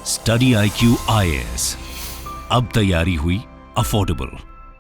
Study IQ IAS, अब तैयारी हुई अफोर्डेबल।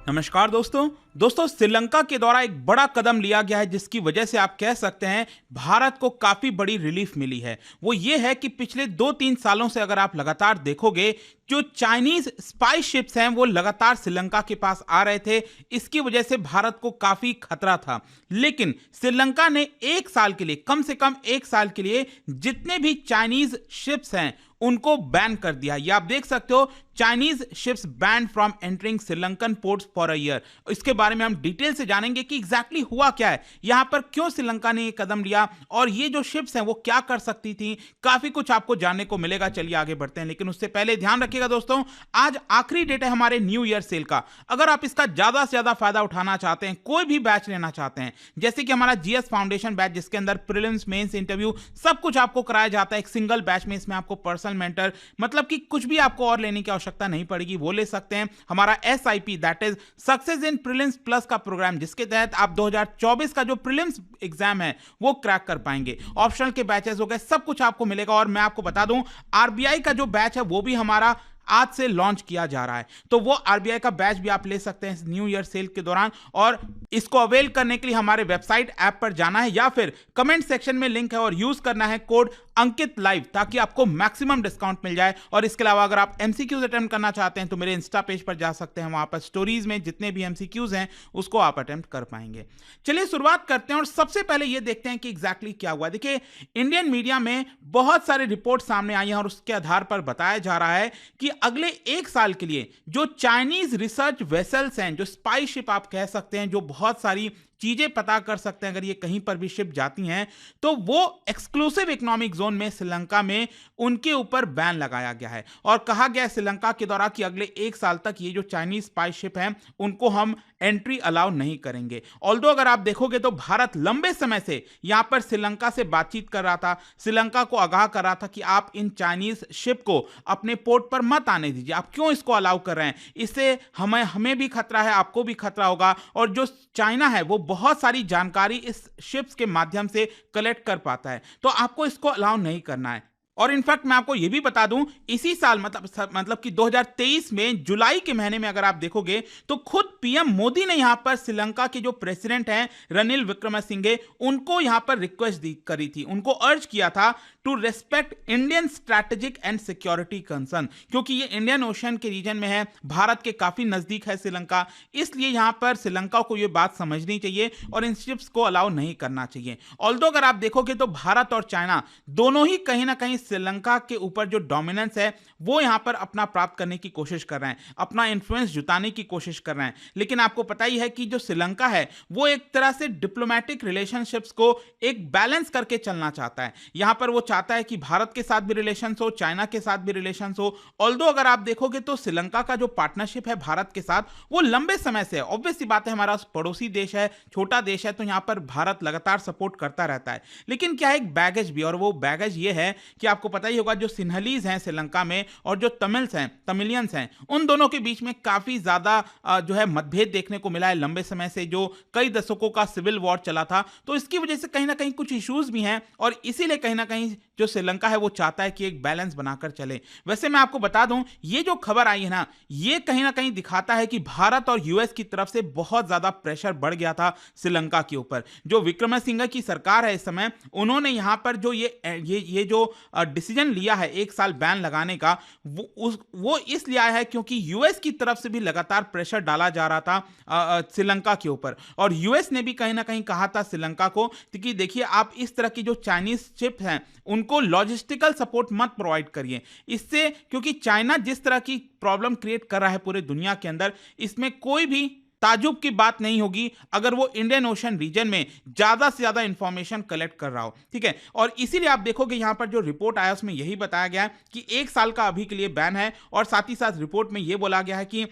नमस्कार दोस्तों, श्रीलंका के द्वारा एक बड़ा कदम लिया गया है जिसकी वजह से आप कह सकते हैं भारत को काफी बड़ी रिलीफ मिली है। वो ये है कि पिछले 2-3 सालों से अगर आप लगातार देखोगे, जो चाइनीज स्पाई शिप्स हैं वो लगातार श्रीलंका के पास आ रहे थे। इसकी वजह से भारत को काफी खतरा था, लेकिन श्रीलंका ने एक साल के लिए, कम से कम एक साल के लिए, जितने भी चाइनीज शिप्स हैं उनको बैन कर दिया। ये आप देख सकते हो, Chinese ships ban from entering Sri Lankan ports for a year. इसके बारे में हम डिटेल से जानेंगे कि एग्जैक्टली हुआ क्या है, यहां पर क्यों श्रीलंका ने ये कदम लिया और ये जो शिप्स हैं वो क्या कर सकती थी। काफी कुछ आपको जानने को मिलेगा। चलिए आगे बढ़ते हैं, लेकिन उससे पहले ध्यान रखिएगा दोस्तों, आज आखिरी डेट है हमारे न्यू ईयर सेल का। अगर आप इसका ज्यादा से ज्यादा फायदा उठाना चाहते हैं, कोई भी बैच लेना चाहते हैं, जैसे कि हमारा जीएस फाउंडेशन बैच जिसके अंदर प्रीलिम्स, मेंस, इंटरव्यू सब कुछ आपको कराया जाता है एक सिंगल बैच में। इसमें आपको पर्सनल मेंटर, मतलब कि कुछ भी आपको और लेने की आवश्यकता नहीं पड़ेगी, वो ले सकते हैं। हमारा SIP that is success in prelims plus का प्रोग्राम, जिसके तहत आप 2024 का जो प्रीलिम्स एग्जाम है वो क्रैक कर पाएंगे। ऑप्शनल के बैचेस हो गए, सब कुछ आपको मिलेगा। और मैं आपको बता दूं, RBI का जो बैच है वो भी हमारा आज से लॉन्च किया जा रहा है, तो वो RBI का बैच भी आप ले सकते हैं न्यू ईयर सेल के दौरान। और इसको अवेल करने के लिए हमारे वेबसाइट ऐप पर जाना है या फिर कमेंट सेक्शन में लिंक है और यूज करना है कोड अंकित लाइव, ताकि आपको मैक्सिमम डिस्काउंट मिल जाए। और इसके अलावा अगर आप MCQs अटेम्प्ट करना चाहते हैं तो मेरे इंस्टा पेज पर जा सकते हैं, वहां पर स्टोरीज में जितने भी MCQs हैं उसको आप अटेम्प्ट कर पाएंगे। चलिए शुरुआत करते हैं और सबसे पहले ये देखते हैं कि एग्जैक्टली क्या हुआ। देखिए, इंडियन मीडिया में बहुत सारे रिपोर्ट सामने आई हैं और उसके आधार पर बताया जा रहा है कि अगले एक साल के लिए जो चाइनीज रिसर्च वेसल्स हैं, जो स्पाई शिप आप कह सकते हैं, जो बहुत सारी चीजें पता कर सकते हैं अगर ये कहीं पर भी शिप जाती हैं, तो वो एक्सक्लूसिव इकोनॉमिक जोन में श्रीलंका में उनके ऊपर बैन लगाया गया है। और कहा गया है श्रीलंका के द्वारा कि अगले एक साल तक ये जो चाइनीज स्पाई शिप हैं उनको हम एंट्री अलाउ नहीं करेंगे। ऑल्दो अगर आप देखोगे तो भारत लंबे समय से यहां पर श्रीलंका से बातचीत कर रहा था, श्रीलंका को आगाह कर रहा था कि आप इन चाइनीज शिप को अपने पोर्ट पर मत आने दीजिए, आप क्यों इसको अलाउ कर रहे हैं, इससे हमें भी खतरा है, आपको भी खतरा होगा। और जो चाइना है वो बहुत सारी जानकारी इस शिप्स के माध्यम से कलेक्ट कर पाता है, तो आपको इसको अलाउ नहीं करना है। और इनफैक्ट मैं आपको यह भी बता दूं, इसी साल मतलब कि 2023 में जुलाई के महीने में अगर आप देखोगे तो खुद PM मोदी ने यहां पर श्रीलंका के जो प्रेसिडेंट हैं रनिल विक्रमसिंघे, उनको यहां पर रिक्वेस्ट करी थी, उनको अर्ज किया था to respect Indian strategic and security concern, क्योंकि ये इंडियन ओशन के रीजन में है, भारत के काफी नजदीक है श्रीलंका, इसलिए यहां पर श्रीलंका को यह बात समझनी चाहिए और इन शिप्स को अलाउ नहीं करना चाहिए। ऑल्दो अगर आप देखोगे तो भारत और चाइना दोनों ही कहीं ना कहीं श्रीलंका के ऊपर जो डोमिनेंस है वो यहां पर अपना प्राप्त करने की कोशिश कर रहे हैं, अपना इन्फ्लुएंस जुटाने की कोशिश कर रहे हैं। लेकिन आपको पता ही है कि जो श्रीलंका है वो एक तरह से डिप्लोमेटिक रिलेशनशिप्स को एक बैलेंस करके चलना चाहता है। यहां पर वो चाहता है कि भारत के साथ भी रिलेशंस हो, चाइना के साथ भी रिलेशंस हो। ऑल्दो अगर आप देखोगे तो श्रीलंका का जो पार्टनरशिप है भारत के साथ वो लंबे समय से, ऑब्वियस सी बात है, हमारा पड़ोसी देश है, छोटा देश है, तो यहां पर भारत लगातार सपोर्ट करता रहता है। लेकिन क्या है, एक बैगेज भी, और वो बैगेज ये है कि आपको पता ही होगा जो सिन्हलीज हैं श्रीलंका में और जो तमिलियंस हैं, उन दोनों के बीच में काफी ज्यादा जो है मतभेद देखने को मिला है लंबे समय से, जो कई दशकों का सिविल वॉर चला था। तो इसकी वजह से कहीं ना कहीं कुछ इश्यूज भी हैं और इसीलिए कहीं ना कहीं जो श्रीलंका है वो चाहता है कि एक बैलेंस बनाकर चले। वैसे मैं आपको बता दूं, ये जो खबर आई है ना, ये कहीं ना कहीं दिखाता है कि भारत और US की तरफ से बहुत ज्यादा प्रेशर बढ़ गया था श्रीलंका के ऊपर। जो विक्रमसिंघे की सरकार है इस समय, उन्होंने यहां पर जो ये जो डिसीजन लिया है एक साल बैन लगाने का, वो इसलिए आया है क्योंकि US की तरफ से भी लगातार प्रेशर डाला जा रहा था श्रीलंका के ऊपर। और US ने भी कहीं ना कहीं कहा था श्रीलंका को कि देखिए, आप इस तरह की जो चाइनीज शिप हैं उनको लॉजिस्टिकल सपोर्ट मत प्रोवाइड करिए, इससे, क्योंकि चाइना जिस तरह की प्रॉब्लम क्रिएट कर रहा है पूरे दुनिया के अंदर, इसमें कोई भी ताजुब की बात नहीं होगी अगर वो इंडियन ओशन रीजन में ज्यादा से ज्यादा इंफॉर्मेशन कलेक्ट कर रहा हो। ठीक है, और इसीलिए आप देखोगे यहां पर जो रिपोर्ट आया उसमें यही बताया गया है कि एक साल का अभी के लिए बैन है। और साथ ही साथ रिपोर्ट में यह बोला गया है कि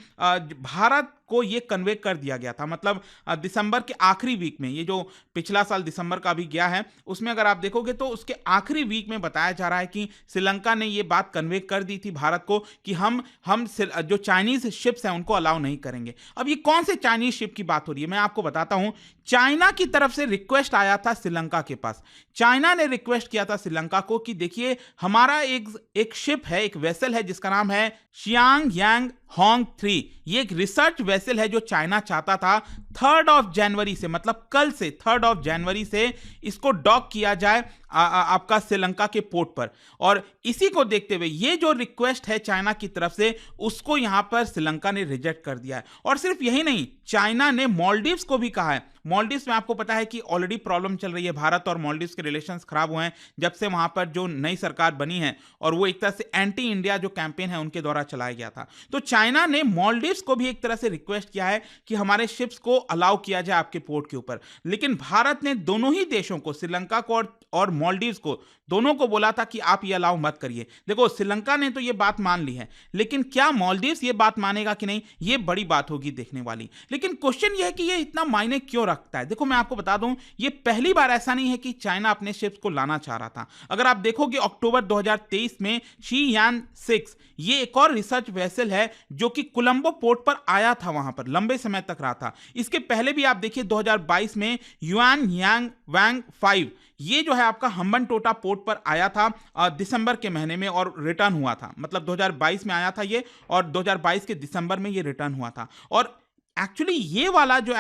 भारत को ये कन्वे कर दिया गया था, मतलब दिसंबर के आखिरी वीक में, ये जो पिछला साल दिसंबर का भी गया है उसमें अगर आप देखोगे तो उसके आखिरी वीक में बताया जा रहा है कि श्रीलंका ने ये बात कन्वे कर दी थी भारत को कि हम जो चाइनीज शिप्स हैं उनको अलाउ नहीं करेंगे। अब ये कौन से चाइनीज शिप की बात हो रही है, मैं आपको बताता हूं चाइना की तरफ से रिक्वेस्ट आया था श्रीलंका के पास। चाइना ने रिक्वेस्ट किया था श्रीलंका को कि देखिए हमारा एक शिप है, एक वेसल है जिसका नाम है शियांग यांग होंग 3। ये एक रिसर्च वेसल है जो चाइना चाहता था 3 जनवरी से, मतलब कल से 3 जनवरी से इसको डॉक किया जाए आपका श्रीलंका के पोर्ट पर। और इसी को देखते हुए ये जो रिक्वेस्ट है चाइना की तरफ से उसको यहां पर श्रीलंका ने रिजेक्ट कर दिया है। और सिर्फ यही नहीं, चाइना ने मालदीव्स को भी कहा है। मालदीव्स में आपको पता है कि ऑलरेडी प्रॉब्लम चल रही है, भारत और मालदीव्स के रिलेशंस खराब हुए हैं जब से वहां पर जो नई सरकार बनी है, और वो एक तरह से एंटी इंडिया जो कैंपेन है उनके द्वारा चलाया गया था। तो चाइना ने मालदीव्स को भी एक तरह से रिक्वेस्ट किया है कि हमारे शिप्स को अलाउ किया जाए आपके पोर्ट के ऊपर। लेकिन भारत ने दोनों ही देशों को, श्रीलंका को और मालदीव्स को, दोनों को बोला था कि आप ये अलाउ मत करिए। देखो श्रीलंका ने तो ये बात मान ली है, लेकिन क्या मालदीव्स ये बात मानेगा कि नहीं, ये बड़ी बात होगी देखने वाली। लेकिन क्वेश्चन ये है कि ये इतना मायने क्यों रखता है। देखो मैं आपको बता दूं, ये पहली बार ऐसा नहीं है कि चाइना अपने शिप्स को लाना चाह रहा था। अगर आप देखोगे अक्टूबर 2023 में शी यान 6 ये एक और रिसर्च वेसल है जो कि कोलंबो पोर्ट पर आया था, वहां पर लंबे समय तक रहा था। इसके पहले भी आप देखिए 2022 में युआन यांग वैंग 5 ये जो है आपका हम्बनटोटा पोर्ट पर आया था दिसंबर के महीने में और रिटर्न हुआ था। मतलब 2022 में आया था ये, और 2022 के दिसंबर में ये रिटर्न हुआ था। और एक्चुअली ये वाला जो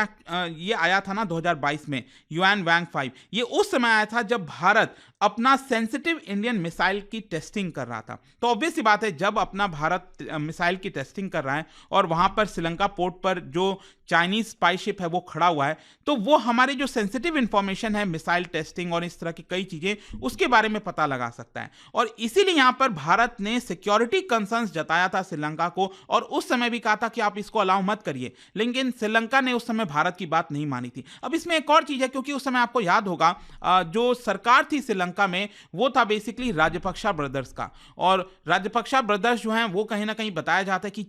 ये आया था ना 2022 में युआन वैंग 5, ये उस समय आया था जब भारत अपना सेंसिटिव इंडियन मिसाइल की टेस्टिंग कर रहा था। तो ऑब्वियस सी बात है, जब अपना भारत मिसाइल की टेस्टिंग कर रहा है और वहां पर श्रीलंका पोर्ट पर जो चाइनीज स्पाई शिप है वो खड़ा हुआ है, तो वो हमारी जो सेंसिटिव इंफॉर्मेशन है, मिसाइल टेस्टिंग और इस तरह की कई चीजें, उसके बारे में पता लगा सकता है। और इसीलिए यहां पर भारत ने सिक्योरिटी कंसर्न्स जताया था श्रीलंका को, और उस समय भी कहा था कि आप इसको अलाउ मत करिए। लेकिन श्रीलंका ने उस समय भारत की बात नहीं मानी थी। अब इसमें एक और चीज है, क्योंकि उस समय आपको याद होगा जो सरकार थी श्रीलंका में वो था बेसिकली राजपक्षा ब्रदर्स का, और राजपक्षा ब्रदर्स जो हैं वो कहीं ना कहीं बताया जाता है कि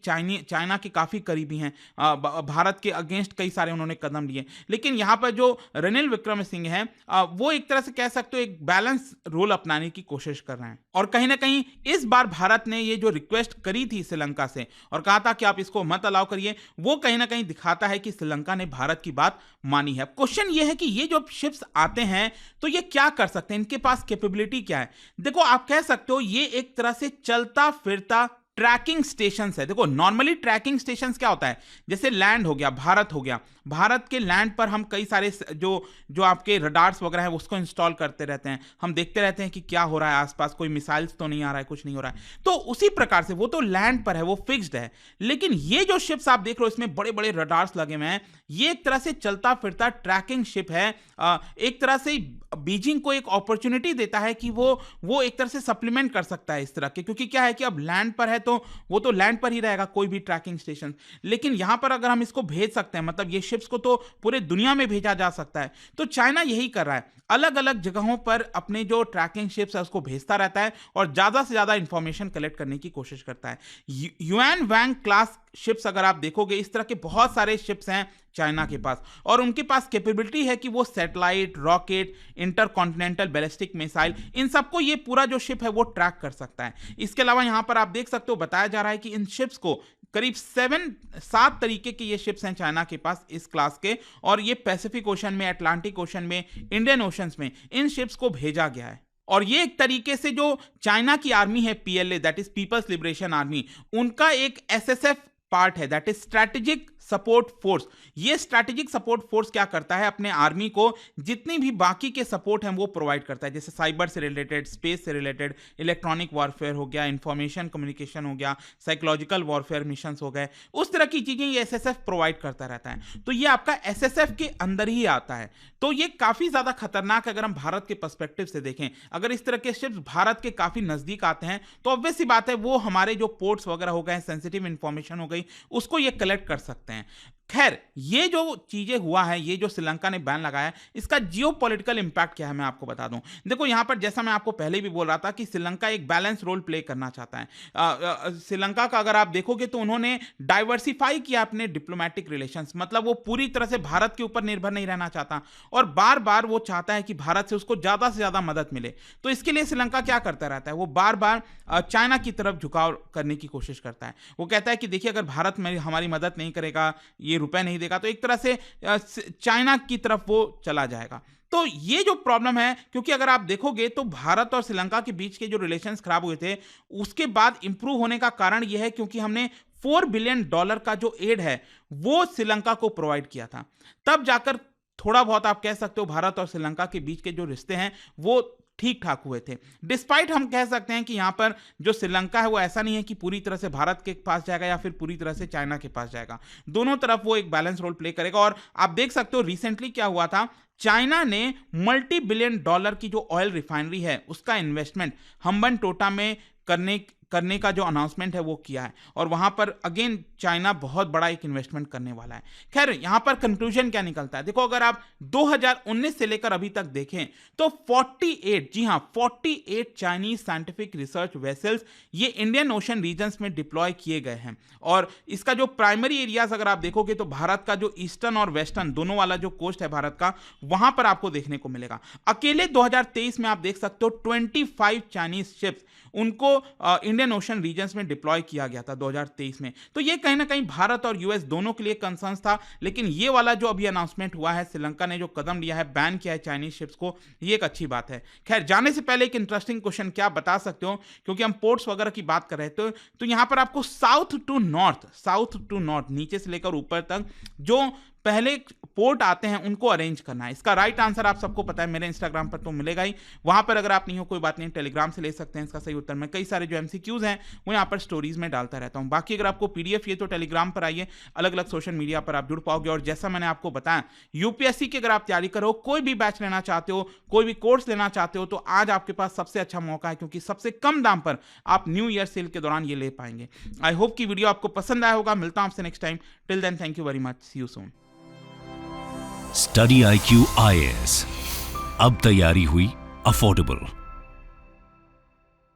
चाइना के काफी करीबी हैं, भारत के अगेंस्ट कई सारे उन्होंने कदम लिए। लेकिन यहां पर जो रनिल विक्रमसिंघे हैं वो एक तरह से कह सकते हो एक बैलेंस रोल अपनाने की कोशिश कर रहे हैं। और कहीं ना कहीं इस बार भारत ने ये जो रिक्वेस्ट करी थी श्रीलंका से और कहा था कि आप इसको मत अलाउ करिए, वो कहीं ना कहीं दिखाता है कि श्रीलंका ने भारत की बात मानी है। क्वेश्चन ये है कि ये जो शिप्स आते हैं तो ये क्या कर सकते हैं, इनके पास कैपेबिलिटी क्या है। देखो आप कह सकते हो ये एक तरह से चलता फिरता ट्रैकिंग स्टेशन है। देखो नॉर्मली ट्रैकिंग स्टेशन क्या होता है, जैसे लैंड हो गया, भारत हो गया, भारत के लैंड पर हम कई सारे जो आपके रडार्स वगैरह हैं उसको इंस्टॉल करते रहते हैं, हम देखते रहते हैं कि क्या हो रहा है आसपास, कोई मिसाइल्स तो नहीं आ रहा है, कुछ नहीं हो रहा है। तो उसी प्रकार से वो तो लैंड पर है, वो फिक्स्ड है। लेकिन ये जो शिप्स आप देख रहे हो इसमें बड़े बड़े रडार्स लगे हुए हैं, ये एक तरह से चलता फिरता ट्रैकिंग शिप है। एक तरह से बीजिंग को एक अपॉर्चुनिटी देता है कि वो एक तरह से सप्लीमेंट कर सकता है इस तरह के, क्योंकि क्या है कि अब लैंड पर है तो वो तो लैंड पर ही रहेगा कोई भी ट्रैकिंग स्टेशन। लेकिन यहां पर अगर हम इसको भेज सकते हैं, मतलब ये शिप्स को तो पूरे दुनिया में भेजा जा सकता है, तो चाइना यही कर रहा है, अलग अलग जगहों पर अपने जो ट्रैकिंग शिप्स है उसको भेजता रहता है और ज्यादा से ज्यादा इंफॉर्मेशन कलेक्ट करने की कोशिश करता है। युआन वैंग क्लास शिप्स अगर आप देखोगे, इस तरह के बहुत सारे शिप्स हैं चाइना के पास, और उनके पास कैपेबिलिटी है कि वो satellite, rocket, intercontinental ballistic missile, इन सबको ये पूरा जो शिप है वो ट्रैक कर सकता है। इसके अलावा यहां पर आप देख सकते हो बताया जा रहा है कि इन शिप्स को करीब 7 तरीके के ये शिप्स हैं चाइना के पास इस क्लास के, और ये पैसिफिक ओशन में, अटलांटिक ओशन में, इंडियन ओशंस में इन शिप्स को भेजा गया है। और ये एक तरीके से जो चाइना की आर्मी है PLA, that is people's liberation army, उनका एक SSF पार्ट है, that is strategic support force. ये स्ट्रैटेजिक सपोर्ट फोर्स क्या करता है, अपने आर्मी को जितनी भी बाकी के सपोर्ट हैं वो प्रोवाइड करता है, जैसे साइबर से रिलेटेड, स्पेस से रिलेटेड, इलेक्ट्रॉनिक वॉरफेयर हो गया, इंफॉर्मेशन कम्युनिकेशन हो गया, साइकोलॉजिकल वॉरफेयर मिशंस हो गए, उस तरह की चीजें ये SSF प्रोवाइड करता रहता है। तो ये आपका SSF के अंदर ही आता है। तो ये काफी ज्यादा खतरनाक है अगर हम भारत के पर्सपेक्टिव से देखें। अगर इस तरह के शिप्स भारत के काफी नजदीक आते हैं तो ऑब्वियस सी बात है वो हमारे जो पोर्ट्स वगैरह हो गए, सेंसिटिव इंफॉर्मेशन हो गई, उसको ये कलेक्ट कर सकते हैं। खैर ये जो चीजें हुआ है, ये जो श्रीलंका ने बैन लगाया है, इसका जियोपॉलिटिकल इंपैक्ट क्या है मैं आपको बता दूं। देखो यहां पर जैसा मैं आपको पहले भी बोल रहा था कि श्रीलंका एक बैलेंस रोल प्ले करना चाहता है। श्रीलंका का अगर आप देखोगे तो उन्होंने डाइवर्सिफाई किया अपने डिप्लोमेटिक रिलेशंस, मतलब वो पूरी तरह से भारत के ऊपर निर्भर नहीं रहना चाहता और बार बार वो चाहता है कि भारत से उसको ज्यादा से ज्यादा मदद मिले। तो इसके लिए श्रीलंका क्या करता रहता है, वो बार बार चाइना की तरफ झुकाव करने की कोशिश करता है। वो कहता है कि देखिए अगर भारत में हमारी मदद नहीं करेगा, ये रुपए नहीं देगा, तो एक तरह से चाइना की तरफ वो चला जाएगा। तो ये जो प्रॉब्लम है, क्योंकि अगर आप देखोगे तो भारत और श्रीलंका के बीच के जो रिलेशंस खराब हुए थे उसके बाद इंप्रूव होने का कारण यह है क्योंकि हमने $4 बिलियन का जो एड है वो श्रीलंका को प्रोवाइड किया था। तब जाकर थोड़ा बहुत आप कह सकते हो भारत और श्रीलंका के बीच के जो रिश्ते हैं वो ठीक ठाक हुए थे। डिस्पाइट हम कह सकते हैं कि यहाँ पर जो श्रीलंका है वो ऐसा नहीं है कि पूरी तरह से भारत के पास जाएगा या फिर पूरी तरह से चाइना के पास जाएगा, दोनों तरफ वो एक बैलेंस रोल प्ले करेगा। और आप देख सकते हो रिसेंटली क्या हुआ था, चाइना ने मल्टी बिलियन डॉलर की जो ऑयल रिफाइनरी है उसका इन्वेस्टमेंट हम्बनटोटा में करने का जो अनाउंसमेंट है वो किया है, और वहां पर अगेन चाइना बहुत बड़ा एक इन्वेस्टमेंट करने वाला है। खैर यहां पर कंक्लूजन क्या निकलता है, देखो अगर आप 2019 से लेकर अभी तक देखें तो 48, जी हां 48 चाइनीज साइंटिफिक रिसर्च वेसल्स ये इंडियन ओशन रीजन्स में डिप्लॉय किए गए हैं। और इसका जो प्राइमरी एरियाज अगर आप देखोगे तो भारत का जो ईस्टर्न और वेस्टर्न दोनों वाला जो कोस्ट है भारत का, वहां पर आपको देखने को मिलेगा। अकेले 2023 में आप देख सकते हो 25 चाइनीज शिप्स उनको इंडियन ओशन रीजन्स में डिप्लॉय किया गया था 2023 में। तो ये कहीं ना कहीं भारत और यूएस दोनों के लिए कंसर्न था, लेकिन ये वाला जो अभी अनाउंसमेंट हुआ है, श्रीलंका ने जो कदम लिया है, बैन किया है चाइनीज शिप्स को, ये एक अच्छी बात है। खैर जाने से पहले एक इंटरेस्टिंग क्वेश्चन क्या बता सकते हो, क्योंकि हम पोर्ट्स वगैरह की बात कर रहे थे, तो यहां पर आपको साउथ टू नॉर्थ नीचे से लेकर ऊपर तक जो पहले पोर्ट आते हैं उनको अरेंज करना है। इसका राइट आंसर आप सबको पता है, मेरे इंस्टाग्राम पर तो मिलेगा ही, वहां पर अगर आप नहीं हो कोई बात नहीं, टेलीग्राम से ले सकते हैं इसका सही उत्तर। मैं कई सारे जो एमसीक्यूज हैं वो यहाँ पर स्टोरीज में डालता रहता हूँ। बाकी अगर आपको पीडीएफ ये तो टेलीग्राम पर आइए, अलग अलग सोशल मीडिया पर आप जुड़ पाओगे। और जैसा मैंने आपको बताया, यूपीएससी की अगर आप तैयारी करो, कोई भी बैच लेना चाहते हो, कोई भी कोर्स लेना चाहते हो, तो आज आपके पास सबसे अच्छा मौका है, क्योंकि सबसे कम दाम पर आप न्यू ईयर सेल के दौरान ये ले पाएंगे। आई होप कि वीडियो आपको पसंद आया होगा। मिलता हूं आपसे next time. Till then thank you very much, see you soon. Study IQ IAS, अब तैयारी हुई अफोर्डेबल।